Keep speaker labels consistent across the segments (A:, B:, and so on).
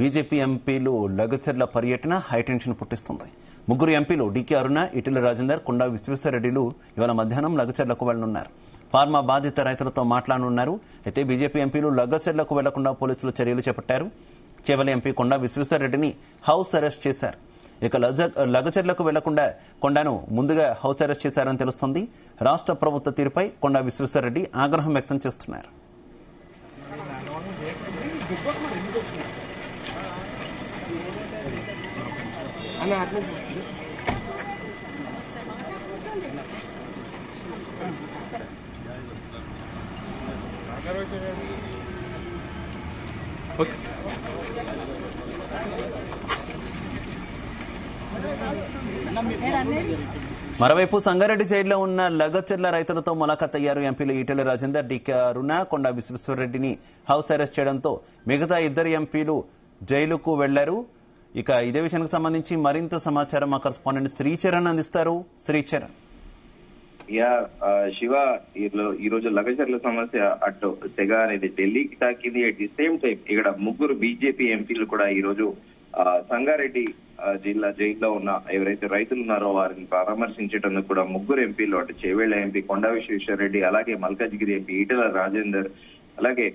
A: BJP ఎంపీలు లగచర్ల పర్యటన high tension పుట్టిస్తుంది. ముగ్గురు ఎంపీలు డీకే అరుణ, ఈటెల రాజేందర్, కొండా విశ్వేశ్వరరెడ్డిలు ఇవాళ మధ్యాహ్నం లగచర్లకు వెళ్లనున్నారు. ఫార్మా బాధిత రైతులతో మాట్లాడనున్నారు. అయితే బీజేపీ ఎంపీలు లగచర్లకు వెళ్లకుండా పోలీసులు చర్యలు చేపట్టారు. కేవలం ఎంపీ కొండా విశ్వేశ్వరరెడ్డిని హౌస్ అరెస్ట్ చేశారు. ఇక లగచర్లకు వెళ్లకుండా కొండాను ముందుగా హౌస్ అరెస్ట్ చేశారని తెలుస్తోంది. రాష్ట్ర ప్రభుత్వ తీరుపై కొండా విశ్వేశ్వరరెడ్డి ఆగ్రహం వ్యక్తం చేస్తున్నారు. మరోవైపు సంగారెడ్డి జైల్లో ఉన్న లగచర్ల రైతులతో ములాఖాత్ అయ్యారు ఎంపీలు ఈటెల రాజేందర్, డీకే అరుణ. కొండా విశ్వేశ్వరరెడ్డిని హౌస్ అరెస్ట్ చేయడంతో మిగతా ఇద్దరు ఎంపీలు జైలుకు వెళ్లారు. ఇక ఇదే విషయానికి సంబంధించి మరింత సమాచారం మా కరెస్పాండెంట్ శ్రీచరణ్ అందిస్తారు. శ్రీచరణ్.
B: శివ, ఈ రోజు లగచర్ల సమస్య అటు తెగ అనేది ఢిల్లీకి తాకింది. అట్ ది సేమ్ టైం ఇక్కడ ముగ్గురు బీజేపీ ఎంపీలు కూడా ఈ రోజు సంగారెడ్డి జిల్లా జైల్లో ఉన్న ఎవరైతే రైతులు ఉన్నారో వారిని పరామర్శించడానికి కూడా ముగ్గురు ఎంపీలు, అటు చేవేళ్ల ఎంపీ కొండా విశ్వేశ్వరరెడ్డి, అలాగే మల్కాజ్గిరి ఎంపీ ఈటెల రాజేందర్, అలాగే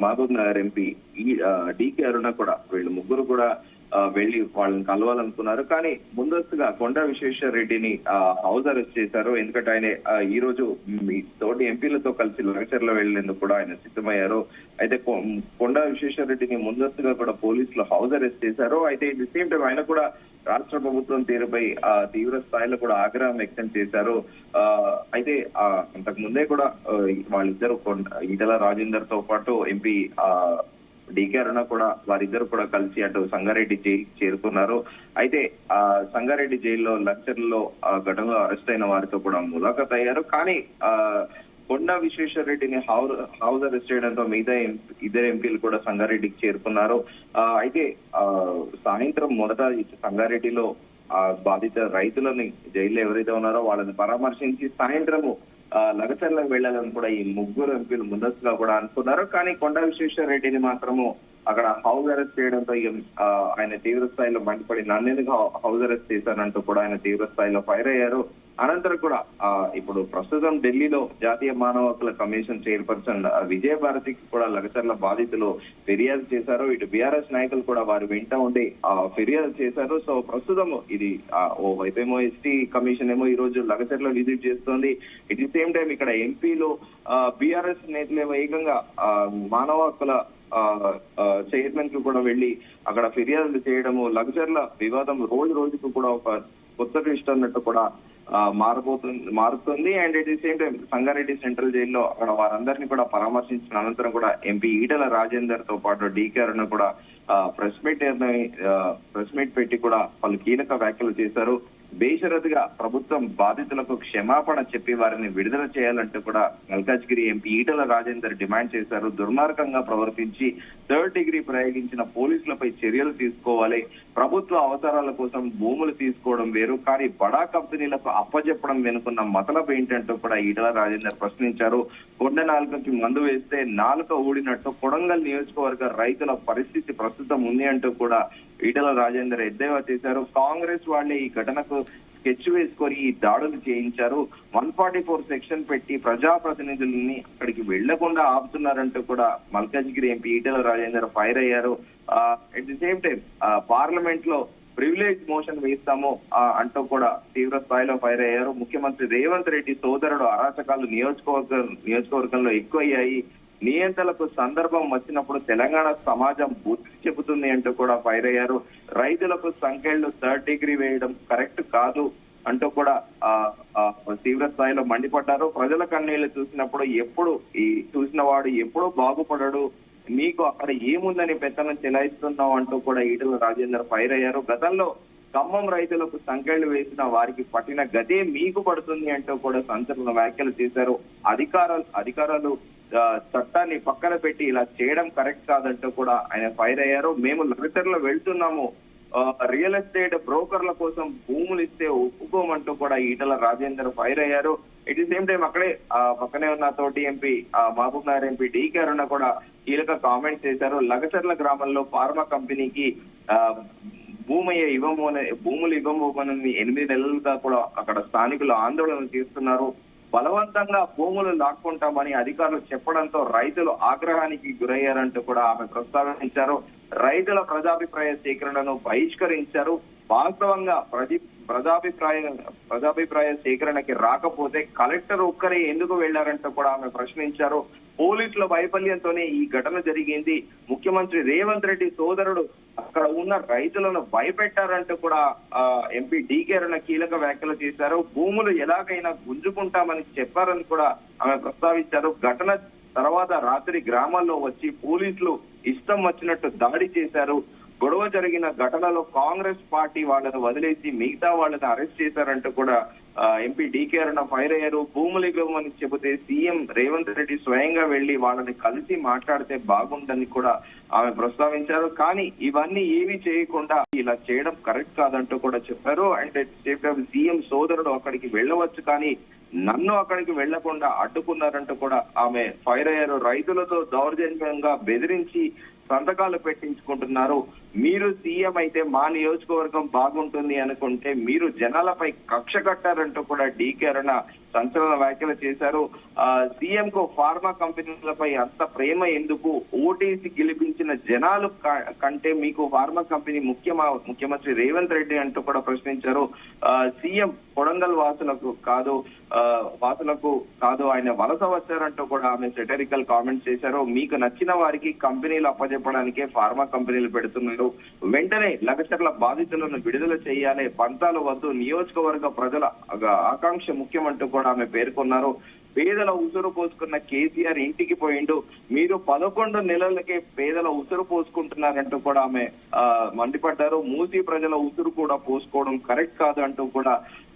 B: మహబూబ్ నగర్ ఎంపీ డీకే అరుణ కూడా వీళ్ళు ముగ్గురు కూడా వెళ్లి వాళ్ళని కలవాలనుకున్నారు. కానీ ముందస్తుగా కొండా విశ్వేశ్వరరెడ్డిని హౌస్ అరెస్ట్ చేశారు. ఎందుకంటే ఆయన ఈ రోజు తోటి ఎంపీలతో కలిసి లగచర్ల వెళ్లేందుకు కూడా ఆయన సిద్ధమయ్యారు. అయితే కొండా విశ్వేశ్వరరెడ్డిని ముందస్తుగా కూడా పోలీసులు హౌస్ అరెస్ట్ చేశారు. అయితే ది సేమ్ టైం ఆయన కూడా రాష్ట్ర ప్రభుత్వం తీరుపై తీవ్ర స్థాయిలో కూడా ఆగ్రహం వ్యక్తం చేశారు. అయితే అంతకు ముందే కూడా వాళ్ళిద్దరు ఈటెల రాజేందర్ తో పాటు ఎంపీ డీకే అరుణ కూడా వారిద్దరు కూడా కలిసి అటు సంగారెడ్డి జైలుకి చేరుకున్నారు. అయితే సంగారెడ్డి జైల్లో లగచర్లలో ఘటనలో అరెస్ట్ అయిన వారితో కూడా ములాఖాత్ అయ్యారు. కానీ కొండా విశ్వేశ్వరరెడ్డిని హౌస్ అరెస్ట్ చేయడంతో మిగతా ఇద్దరు ఎంపీలు కూడా సంగారెడ్డికి చేరుకున్నారు. అయితే సాయంత్రం మొదట సంగారెడ్డిలో బాధిత రైతులని జైల్లో ఎవరైతే ఉన్నారో వాళ్ళని పరామర్శించి సాయంత్రము లగచర్లకు వెళ్లాలని కూడా ఈ ముగ్గురు ఎంపీలు ముందస్తుగా కూడా అనుకున్నారు. కానీ కొండా విశ్వేశ్వరరెడ్డిని మాత్రము అక్కడ హౌస్ అరెస్ట్ చేయడంతో ఆయన తీవ్ర స్థాయిలో మండిపడి నన్నెందుకు హౌస్ అరెస్ట్ చేశారంటూ కూడా ఆయన తీవ్ర స్థాయిలో ఫైర్ అయ్యారు. అనంతరం కూడా ఇప్పుడు ప్రస్తుతం ఢిల్లీలో జాతీయ మానవ హక్కుల కమిషన్ చైర్పర్సన్ విజయభారతికి కూడా లగచర్ల బాధితులు ఫిర్యాదు చేశారు. ఇటు బీఆర్ఎస్ నాయకులు కూడా వారు వెంట ఉండి ఫిర్యాదు చేశారు. సో ప్రస్తుతం ఇది ఓ వైపేమో ఎస్టీ కమిషన్ ఏమో ఈ రోజు లగచర్ల విజిట్ చేస్తోంది. ఇట్ ది సేమ్ టైం ఇక్కడ ఎంపీలు బీఆర్ఎస్ నేతలేమో ఏకంగా మానవ హక్కుల చైర్మన్ కు కూడా వెళ్లి అక్కడ ఫిర్యాదులు చేయడము, లగచర్ల వివాదం రోజు రోజుకు కూడా ఒక కొత్త ట్విస్ట్ అన్నట్టు కూడా మారుతుంది. And at the same time Sangareddy central జైల్లో అక్కడ వారందరినీ కూడా పరామర్శించిన అనంతరం కూడా ఎంపీ ఈటెల రాజేందర్ తో పాటు డీకే అరుణ కూడా ప్రెస్ మీట్ పెట్టి కూడా పలు కీలక వ్యాఖ్యలు చేశారు. బేషరతుగా ప్రభుత్వం బాధితులకు క్షమాపణ చెప్పి వారిని విడుదల చేయాలంటూ కూడా మల్కాజ్గిరి ఎంపీ ఈటెల రాజేందర్ డిమాండ్ చేశారు. దుర్మార్గంగా ప్రవర్తించి థర్డ్ డిగ్రీ ప్రయోగించిన పోలీసులపై చర్యలు తీసుకోవాలి. ప్రభుత్వ అవసరాల కోసం భూములు తీసుకోవడం వేరు, కానీ బడా కంపెనీలకు అప్పజెప్పడం వెనుకున్న మతలబు ఏంటంటూ కూడా ఈటెల రాజేందర్ ప్రశ్నించారు. కొండ నాలుకకి మందు వేస్తే నాలుక ఊడినట్టు కొడంగల్ నియోజకవర్గ రైతుల పరిస్థితి ప్రస్తుతం ఉంది అంటూ కూడా ఈటెల రాజేందర్ ఎద్దేవా చేశారు. కాంగ్రెస్ వాళ్లే ఈ ఘటనకు స్కెచ్ వేసుకొని ఈ దాడులు చేయించారు. 144 సెక్షన్ పెట్టి ప్రజాప్రతినిధులని అక్కడికి వెళ్లకుండా ఆపుతున్నారంటూ కూడా మల్కాజ్గిరి ఎంపీ ఈటెల రాజేందర్ ఫైర్ అయ్యారు. At the same time parliament లో ప్రివిలేజ్ మోషన్ వేస్తాము అంటూ కూడా తీవ్ర స్థాయిలో ఫైర్ అయ్యారు. ముఖ్యమంత్రి రేవంత్ రెడ్డి సోదరుడు అరాచకాలు నియోజకవర్గంలో ఎక్కువయ్యాయి. నియంత్రణలకు సందర్భం వచ్చినప్పుడు తెలంగాణ సమాజం బుద్ధి చెబుతుంది అంటూ కూడా ఫైర్ అయ్యారు. రైతులకు సంఖ్యలు థర్డ్ డిగ్రీ వేయడం కరెక్ట్ కాదు అంటూ కూడా తీవ్ర స్థాయిలో మండిపడ్డారు. ప్రజల కన్నీళ్లు చూసిన వాడు ఎప్పుడూ బాగుపడడు, నీకు అక్కడ ఏముందని పెత్తనం చెలాయిస్తున్నావు అంటూ కూడా ఈటెల రాజేందర్ ఫైర్ అయ్యారు. గతంలో ఖమ్మం రైతులకు సంఖ్యలు వేసిన వారికి పట్టిన గదే మీకు పడుతుంది అంటూ కూడా సంచలన వ్యాఖ్యలు చేశారు. అధికారులు చట్టాన్ని పక్కన పెట్టి ఇలా చేయడం కరెక్ట్ కాదంటూ కూడా ఆయన ఫైర్ అయ్యారు. మేము లగచర్ల వెళ్తున్నాము, రియల్ ఎస్టేట్ బ్రోకర్ల కోసం భూములు ఇస్తే ఒప్పుకోమంటూ కూడా ఈటెల రాజేందర్ ఫైర్ అయ్యారు. ఎట్ ది సేమ్ టైం అక్కడే పక్కనే ఉన్న తోటి MP Mahabubnagar MP DK Aruna కూడా కీలక కామెంట్స్ చేశారు. లగచర్ల గ్రామంలో ఫార్మా కంపెనీకి భూములు ఇవ్వమోనని 8 నెలలుగా కూడా అక్కడ స్థానికులు ఆందోళన చేస్తున్నారు. బలవంతంగా భూములు లాక్కుంటామని అధికారులు చెప్పడంతో రైతులు ఆగ్రహానికి గురయ్యారంటూ కూడా ఆమె ప్రస్తావించారు. రైతుల ప్రజాభిప్రాయ సేకరణను బహిష్కరించారు. వాస్తవంగా ప్రజాభిప్రాయ సేకరణకి రాకపోతే కలెక్టర్ ఒక్కరే ఎందుకు వెళ్లారంటూ కూడా ఆమె ప్రశ్నించారు. పోలీసుల వైఫల్యంతోనే ఈ ఘటన జరిగింది. ముఖ్యమంత్రి రేవంత్ రెడ్డి సోదరుడు అక్కడ ఉన్న రైతులను భయపెట్టారంటూ కూడా ఎంపీ డీకే అరుణ కీలక వ్యాఖ్యలు చేశారు. భూములు ఎలాగైనా గుంజుకుంటామని చెప్పారని కూడా ఆమె ప్రస్తావించారు. ఘటన తర్వాత రాత్రి గ్రామాల్లో వచ్చి పోలీసులు ఇష్టం వచ్చినట్టు దాడి చేశారు. గొడవ జరిగిన ఘటనలో కాంగ్రెస్ పార్టీ వాళ్ళను వదిలేసి మిగతా వాళ్ళని అరెస్ట్ చేశారంటూ కూడా ఎంపీ డీకే అరుణ ఫైర్ అయ్యారు. భూములు ఇవ్వమని చెబితే సీఎం రేవంత్ రెడ్డి స్వయంగా వెళ్లి వాళ్ళని కలిసి మాట్లాడితే బాగుందని కూడా ఆమె ప్రస్తావించారు. కానీ ఇవన్నీ ఏమీ చేయకుండా ఇలా చేయడం కరెక్ట్ కాదంటూ కూడా చెప్పారు. అంటే సీఎం సోదరుడు అక్కడికి వెళ్ళవచ్చు, కానీ నన్ను అక్కడికి వెళ్లకుండా అడ్డుకున్నారంటూ కూడా ఆమె ఫైర్ అయ్యారు. రైతులతో దౌర్జన్యంగా బెదిరించి సంతకాలు పెట్టించుకుంటున్నారు. మీరు సీఎం అయితే మా నియోజకవర్గం బాగుంటుంది అనుకుంటే మీరు జనాలపై కక్ష కట్టారంటూ కూడా డీకే అరుణ సంచలన వ్యాఖ్యలు చేశారు. సీఎం కు ఫార్మా కంపెనీలపై అంత ప్రేమ ఎందుకు? ఓటేసి గెలిపించిన జనాలు కంటే మీకు ఫార్మా కంపెనీ ముఖ్యమంత్రి రేవంత్ రెడ్డి అంటూ కూడా ప్రశ్నించారు. సీఎం కొడంగల్ వాసులకు కాదు ఆయన వలస వచ్చారంటూ కూడా ఆమె సెటరికల్ కామెంట్స్ చేశారు. మీకు నచ్చిన వారికి కంపెనీలు అప్పచెప్పడానికే ఫార్మా కంపెనీలు పెడుతున్నారు. వెంటనే లగచర్ల బాధితులను విడుదల చేయాలి, పంతాలు వద్దు, నియోజకవర్గ ప్రజల ఆకాంక్ష ముఖ్యమంటూ కూడా ఆమె పేర్కొన్నారు. పేదల ఉసురు పోసుకున్న కేసీఆర్ ఇంటికి పోయిండు, మీరు 11 నెలలకే పేదల ఉసురు పోసుకుంటున్నారంటూ కూడా ఆమె మండిపడ్డారు. మూసీ ప్రజల ఉసురు కూడా పోసుకోవడం కరెక్ట్ కాదు అంటూ కూడా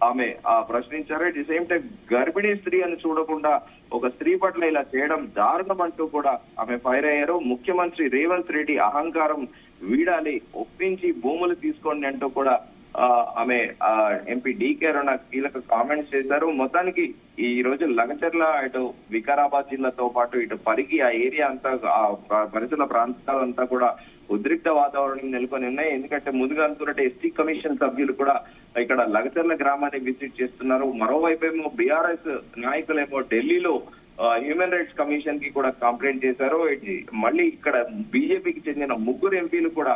B: ఆమె ప్రశ్నించారు. అట్ ది సేమ్ టైం గర్భిణీ స్త్రీ అని చూడకుండా ఒక స్త్రీ పట్ల ఇలా చేయడం దారుణం అంటూ కూడా ఆమె ఫైర్ అయ్యారు. ముఖ్యమంత్రి రేవంత్ రెడ్డి అహంకారం వీడాలి, ఒప్పించి భూములు తీసుకోండి అంటూ కూడా ఆమె ఎంపీ డీకే అరుణ కీలక కామెంట్స్ చేశారు. మొత్తానికి ఈ రోజు లగచర్ల ఇటు వికారాబాద్ జిల్లాతో పాటు ఇటు పరిగి ఆ ఏరియా అంతా పరిసర ప్రాంతాలంతా కూడా ఉద్రిక్త వాతావరణం నెలకొని ఉన్నాయి. ఎందుకంటే ముందుగా అనుకున్నట్టు ఎస్టీ కమిషన్ సభ్యులు కూడా ఇక్కడ లగచర్ల గ్రామాన్ని విజిట్ చేస్తున్నారు. మరోవైపు ఏమో బీఆర్ఎస్ నాయకులేమో ఢిల్లీలో హ్యూమన్ రైట్స్ కమిషన్ కి కూడా కంప్లైంట్ చేశారు. మళ్ళీ ఇక్కడ బీజేపీకి చెందిన 3 ఎంపీలు కూడా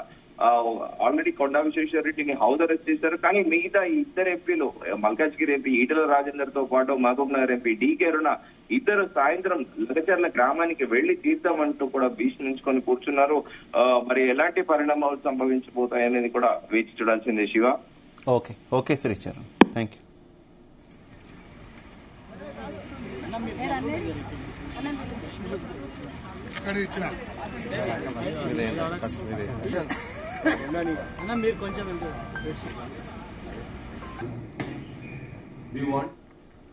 B: ఆల్రెడీ కొండా విశ్వేశ్వర రెడ్డిని హౌస్ అరెస్ట్ చేశారు. కానీ మిగతా 2 ఎంపీలు మల్కాజ్గిరి ఎంపీ ఈటెల రాజేందర్ తో పాటు మహబూబ్ నగర్ ఎంపీ డీకే అరుణ ఇద్దరు సాయంత్రం లగచర్ల గ్రామానికి వెళ్లి తీర్థమంటూ కూడా భీష్మించుకొని కూర్చున్నారు. మరి ఎలాంటి పరిణామాలు సంభవించబోతాయనేది కూడా వేచి చూడాల్సిందే. Shiva.
A: Okay Sricharan, thank you.
C: మీరు కొంచెం